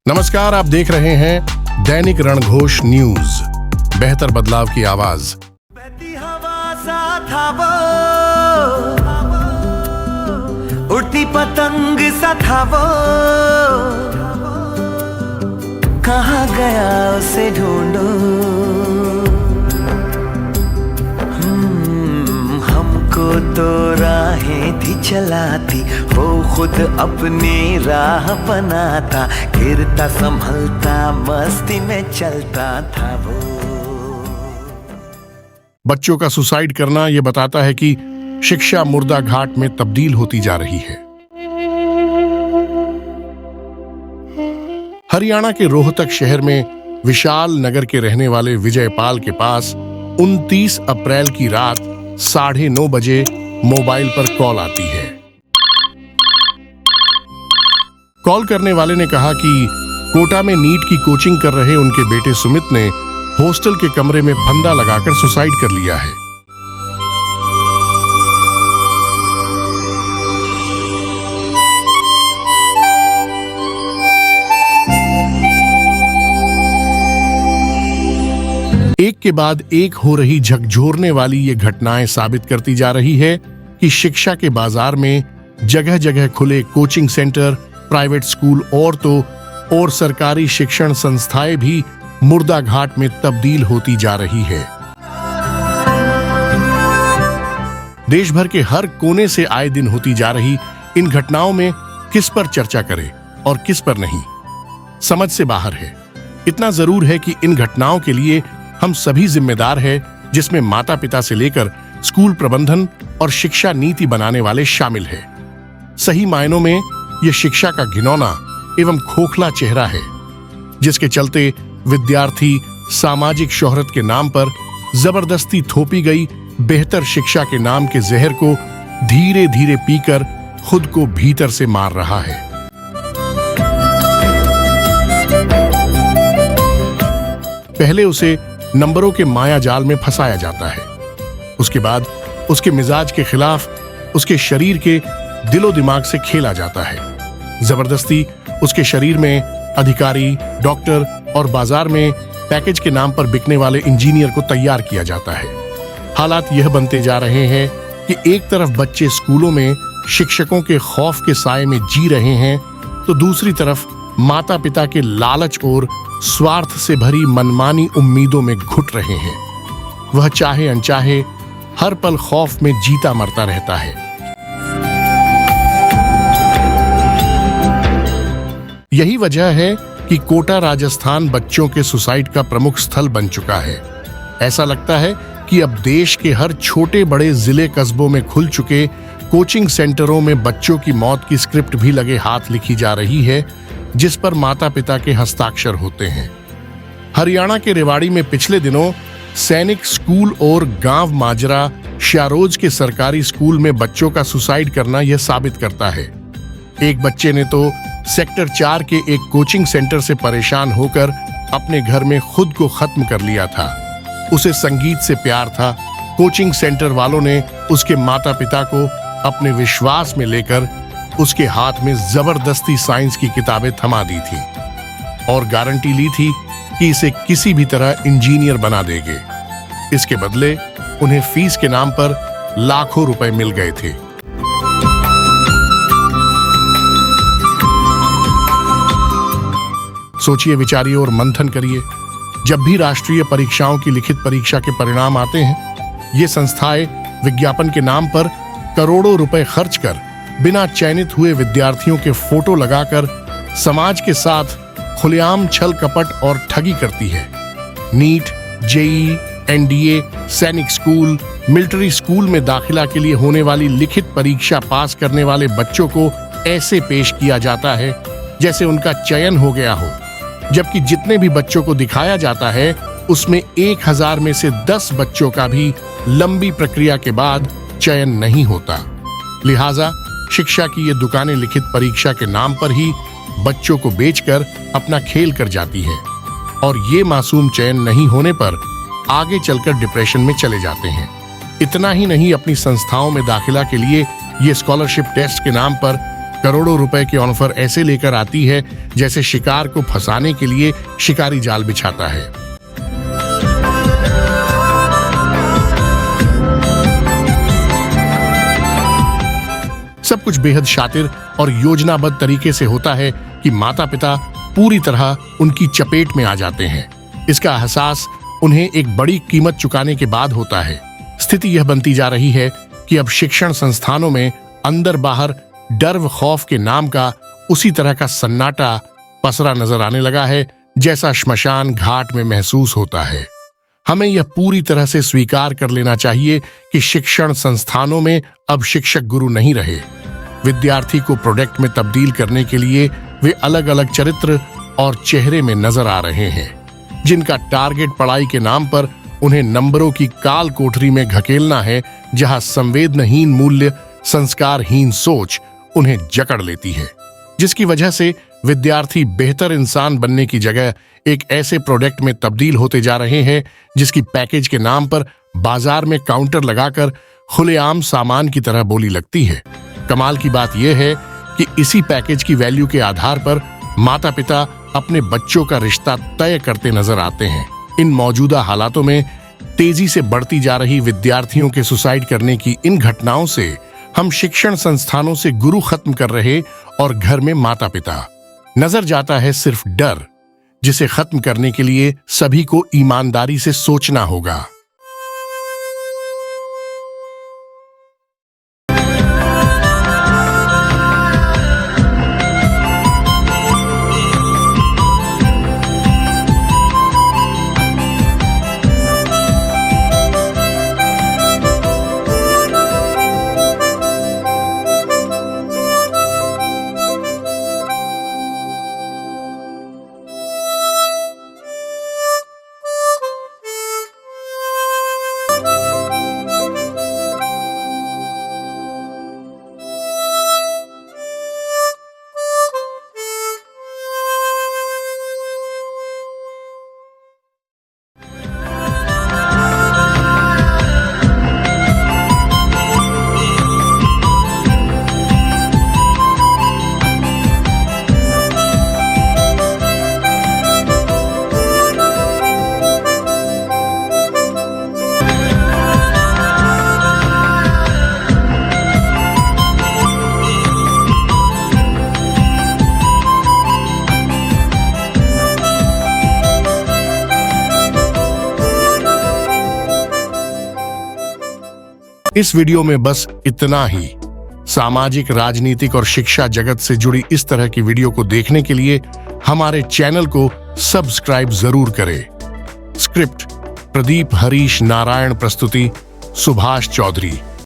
नमस्कार, आप देख रहे हैं दैनिक रणघोष न्यूज, बेहतर बदलाव की आवाज। बहती हवा सा था वो, उड़ती पतंग सा था वो, कहाँ गया उसे ढूंढो। हमको तो राहें थी चलाती, वो खुद अपनी राह बनाता, गिरता संभलता मस्ती में चलता था वो। बच्चों का सुसाइड करना यह बताता है कि शिक्षा मुर्दा घाट में तब्दील होती जा रही है। हरियाणा के रोहतक शहर में विशाल नगर के रहने वाले विजयपाल के पास 29 अप्रैल की रात 9:30 बजे मोबाइल पर कॉल आती है। कॉल करने वाले ने कहा कि कोटा में नीट की कोचिंग कर रहे उनके बेटे सुमित ने हॉस्टल के कमरे में फंदा लगाकर सुसाइड कर लिया है। एक के बाद एक हो रही झकझोरने वाली ये घटनाएं साबित करती जा रही है कि शिक्षा के बाजार में जगह जगह खुले कोचिंग सेंटर, प्राइवेट स्कूल और सरकारी शिक्षण संस्थाएं भी मुर्दा घाट में तब्दील होती जा रही है। देश भर के हर कोने से आए दिन होती जा रही इन घटनाओं में किस पर चर्चा करें और किस पर नहीं, समझ से बाहर है। इतना जरूर है कि इन घटनाओं के लिए हम सभी जिम्मेदार हैं, जिसमें माता पिता से लेकर स्कूल प्रबंधन और शिक्षा नीति बनाने वाले शामिल हैं। सही मायनों में यह शिक्षा का घिनौना एवं खोखला चेहरा है, जिसके चलते विद्यार्थी सामाजिक शोहरत के नाम पर जबरदस्ती थोपी गई बेहतर शिक्षा के नाम के जहर को धीरे धीरे पीकर खुद को भीतर से मार रहा है। पहले उसे नंबरों के माया जाल में फंसाया जाता है, उसके बाद उसके मिजाज के खिलाफ उसके शरीर के दिलो दिमाग से खेला जाता है। जबरदस्ती उसके शरीर में अधिकारी, डॉक्टर और बाजार में पैकेज के नाम पर बिकने वाले इंजीनियर को तैयार किया जाता है। हालात यह बनते जा रहे हैं कि एक तरफ बच्चे स्कूलों में शिक्षकों के खौफ के साए में जी रहे हैं, तो दूसरी तरफ माता पिता के लालच और स्वार्थ से भरी मनमानी उम्मीदों में घुट रहे हैं। वह चाहे अनचाहे हर पल खौफ में जीता मरता रहता है। यही वजह है कि कोटा राजस्थान बच्चों के सुसाइड का प्रमुख स्थल बन चुका है। ऐसा लगता है कि अब देश के हर छोटे बड़े जिले कस्बों में खुल चुके कोचिंग सेंटरों में बच्चों की मौत की स्क्रिप्ट भी लगे हाथ लिखी जा रही है, जिस पर माता पिता के हस्ताक्षर होते हैं। हरियाणा के रेवाड़ी में पिछले दिनों सैनिक स्कूल और गांव माजरा श्यारोज के सरकारी स्कूल में बच्चों का सुसाइड करना यह साबित करता है। एक बच्चे ने तो सेक्टर 4 के एक कोचिंग सेंटर से परेशान होकर अपने घर में खुद को खत्म कर लिया था। उसे संगीत से प्यार था। कोचिंग सेंटर वालों ने उसके माता पिता को अपने विश्वास में लेकर उसके हाथ में जबरदस्ती साइंस की किताबें थमा दी थी और गारंटी ली थी कि इसे किसी भी तरह इंजीनियर बना देंगे। इसके बदले उन्हें फीस के नाम पर लाखों रुपए मिल गए थे। सोचिए, विचारिए और मंथन करिए। जब भी राष्ट्रीय परीक्षाओं की लिखित परीक्षा के परिणाम आते हैं, ये संस्थाएं विज्ञापन के नाम पर करोड़ों रुपए खर्च कर बिना चयनित हुए विद्यार्थियों के फोटो लगाकर समाज के साथ खुलेआम छल कपट और ठगी करती है। नीट, जेईई, एनडीए, सैनिक स्कूल, मिलिट्री स्कूल में दाखिला के लिए होने वाली लिखित परीक्षा पास करने वाले बच्चों को ऐसे पेश किया जाता है जैसे उनका चयन हो गया हो, जबकि जितने भी बच्चों को दिखाया जाता है उसमें 1000 में से 10 बच्चों का भी लंबी प्रक्रिया के बाद चयन नहीं होता। लिहाजा शिक्षा की ये दुकानें लिखित परीक्षा के नाम पर ही बच्चों को बेचकर अपना खेल कर जाती है और ये मासूम चयन नहीं होने पर आगे चलकर डिप्रेशन में चले जाते हैं। इतना ही नहीं, अपनी संस्थाओं में दाखिला के लिए ये स्कॉलरशिप टेस्ट के नाम पर करोड़ों रुपए के ऑफर ऐसे लेकर आती है जैसे शिकार को फंसाने के लिए शिकारी जाल बिछाता है। सब कुछ बेहद शातिर और योजनाबद्ध तरीके से होता है कि माता पिता पूरी तरह उनकी चपेट में आ जाते हैं। इसका एहसास उन्हें एक बड़ी कीमत चुकाने के बाद होता है। स्थिति यह बनती जा रही है कि अब शिक्षण संस्थानों में अंदर बाहर डर व खौफ के नाम का उसी तरह का सन्नाटा पसरा नजर आने लगा है जैसा श्मशान घाट में महसूस होता है। हमें यह पूरी तरह से स्वीकार कर लेना चाहिए कि शिक्षण संस्थानों में अब शिक्षक गुरु नहीं रहे। विद्यार्थी को प्रोडक्ट में तब्दील करने के लिए वे अलग अलग चरित्र और चेहरे में नजर आ रहे हैं, जिनका टारगेट पढ़ाई के नाम पर उन्हें नंबरों की काल कोठरी में घकेलना है, जहां संवेदनहीन मूल्य, संस्कारहीन सोच उन्हें जकड़ लेती है, जिसकी वजह से विद्यार्थी बेहतर इंसान बनने की जगह एक ऐसे प्रोडक्ट में तब्दील होते जा रहे हैं जिसकी पैकेज के नाम पर बाजार में काउंटर लगाकर खुलेआम सामान की तरह बोली लगती है। कमाल की बात यह है कि इसी पैकेज की वैल्यू के आधार पर माता पिता अपने बच्चों का रिश्ता तय करते नजर आते हैं। इन मौजूदा हालातों में तेजी से बढ़ती जा रही विद्यार्थियों के सुसाइड करने की इन घटनाओं से हम शिक्षण संस्थानों से गुरु खत्म कर रहे और घर में माता पिता। नजर जाता है सिर्फ डर, जिसे खत्म करने के लिए सभी को ईमानदारी से सोचना होगा। इस वीडियो में बस इतना ही। सामाजिक, राजनीतिक और शिक्षा जगत से जुड़ी इस तरह की वीडियो को देखने के लिए हमारे चैनल को सब्सक्राइब जरूर करें। स्क्रिप्ट प्रदीप हरीश नारायण, प्रस्तुति सुभाष चौधरी।